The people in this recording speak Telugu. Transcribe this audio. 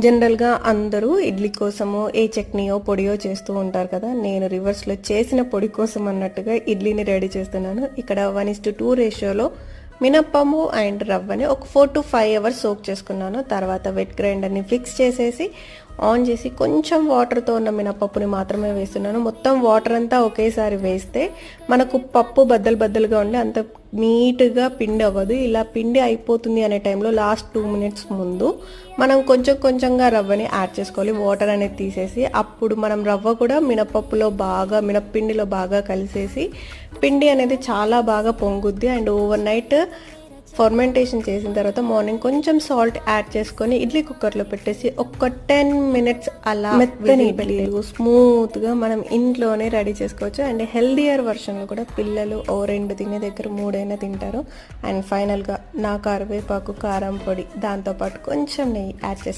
జనరల్గా అందరూ ఇడ్లీ కోసమో ఏ చట్నీయో పొడియో చేస్తూ ఉంటారు కదా. నేను రివర్స్లో చేసిన పొడి కోసం అన్నట్టుగా ఇడ్లీని రెడీ చేస్తున్నాను. ఇక్కడ 1:2 రేషియోలో మినప్పము అండ్ రవ్వని ఒక 4 to 5 అవర్స్ సోక్ చేసుకున్నాను. తర్వాత వెట్ గ్రైండర్ని ఫిక్స్ చేసేసి ఆన్ చేసి కొంచెం వాటర్తో ఉన్న మినపప్పుని మాత్రమే వేస్తున్నాను. మొత్తం వాటర్ అంతా ఒకేసారి వేస్తే మనకు పప్పు బద్దలుగా ఉండి అంత నీట్గా పిండి అవ్వదు. ఇలా పిండి అయిపోతుంది అనే టైంలో లాస్ట్ 2 minutes ముందు మనం కొంచెంగా రవ్వని యాడ్ చేసుకోవాలి. వాటర్ అనేది తీసేసి అప్పుడు మనం రవ్వ కూడా మినప్పిండిలో బాగా కలిసేసి పిండి అనేది చాలా బాగా పొంగుద్ది. అండ్ ఓవర్ నైట్ ఫర్మెంటేషన్ చేసిన తర్వాత మార్నింగ్ కొంచెం సాల్ట్ యాడ్ చేసుకొని ఇడ్లీ కుక్కర్లో పెట్టేసి ఒక 10 minutes అలా మెత్తని ఇడ్లీలు స్మూత్గా మనం ఇంట్లోనే రెడీ చేసుకోవచ్చు. అండ్ హెల్దియర్ వర్షన్లో కూడా పిల్లలు 2 తినే దగ్గర 3 తింటారు. అండ్ ఫైనల్గా నా కరివేపాకు కారం పొడి దాంతోపాటు కొంచెం నెయ్యి యాడ్ చేసుకుంటాను.